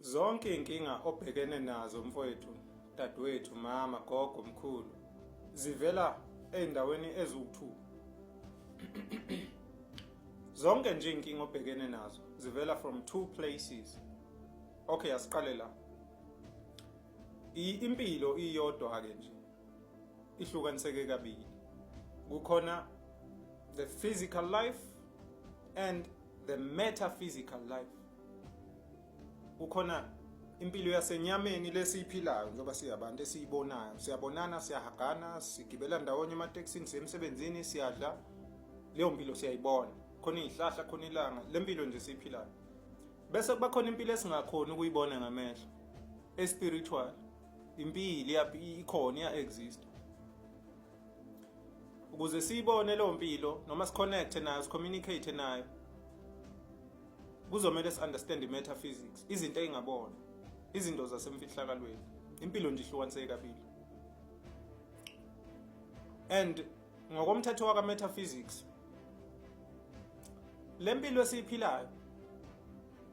Zonke inkinga obhekene nazo mfowethu, dadewethu, mama, gogo, mkhulu zivela endaweni eziwu2. Zonke nje inkinga obhekene nazo zivela from 2 places. Okay, asiqale la. Impilo iyodwa ke nje. Ihlukaniseke kabili. Kukhona the physical life and the metaphysical life. Kukhona impilo yasenyameni lesiphilayo njengoba siyabantu esiyibonayo. Siyabonana, siyahagana, sigibela ndawonye ematekisini, sisemsebenzini, siyadla. Leyo mpilo siyayibona. Khona izihlahla, khona ilanga, lempilo nje siphilayo. Bese kuba khona impilo esingakhona ukuyibona ngamehlo. Espiritual. Impilo ikhona, iya-exist. Ukuze siyibone leyo mpilo noma siconnect nayo, sicommunicate nayo, kuzomela understand metaphysics, izinto ezingabona, izinto zasemfihlakalweni. Impilo nje ihlukaniseke kabili. And ngokomthetho waka metaphysics, lempilo esiphilayo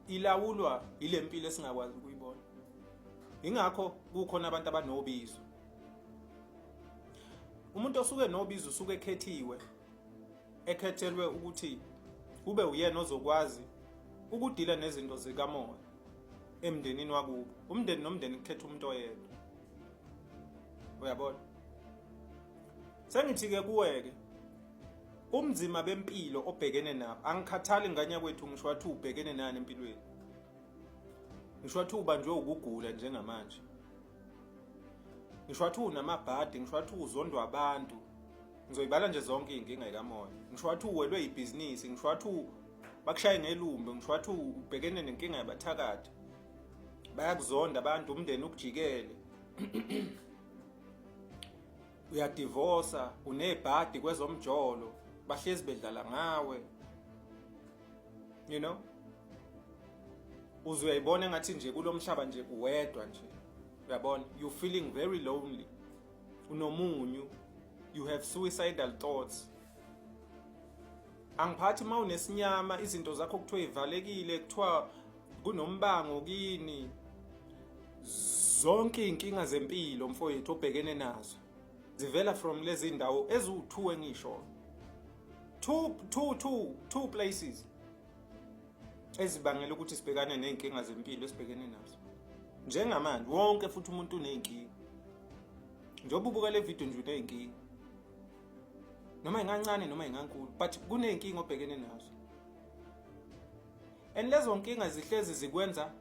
ilawulwa ilempilo esingakwazi ukuyibona. Ingakho kukhona abantu abanobizo. Umuntu osuke nobizo usuke ekhethelwe ukuthi kube uyena ozokwazi ukudila nezinto zikamoya emndenini wakubo. Umndeni nomndeni ukhetha umuntu oyedwa. Uyabona? Sengithi ke kuweke umzima bempilo obhekene nabo. Angikhathali nganya kwethu ngisho wathi ubhekene nani empilweni. Ngisho wathi ubanjwe ukugula njengamanje. Ngisho wathi unamabhadi, ngisho wathi uzondwa abantu. Ngizoyibala nje zonke inkinga zikamoya. Ngisho wathi uwelwe ibhizinisi, ngisho wathi bakushaye ngelumbe, ngisho wathi ubhekene nenkinga yabathakade. Bayakuzonda abantu, umndeni ukujikele. Uyadivorsa, unebhadi kwezomjolo, bahlezi bedlala ngawe. You know? Uzuyayibona ngathi nje kulomhlaba nje uwedwa nje. Uyabona? You feeling very lonely. Unomunyu. You have suicidal thoughts. Angiphathi mawunesinyama, izinto zakho kuthiwa ivalekile, kuthiwa kunombango kini. Zonke inkinga zempilo mfowethu obhekene nazo zivela from lezi ndawo eziwu2 engisho. Two places ezibangela ukuthi sibhekane nenkinga zempilo esibhekene nazo. Njengamanje wonke futhi umuntu unenkinga. Njengoba ubuka le video nje unenkinga. Noma ingancane noma ingankulu, but kunenkinga obhekene nazo. And lezo nkinga zihlezi zikwenza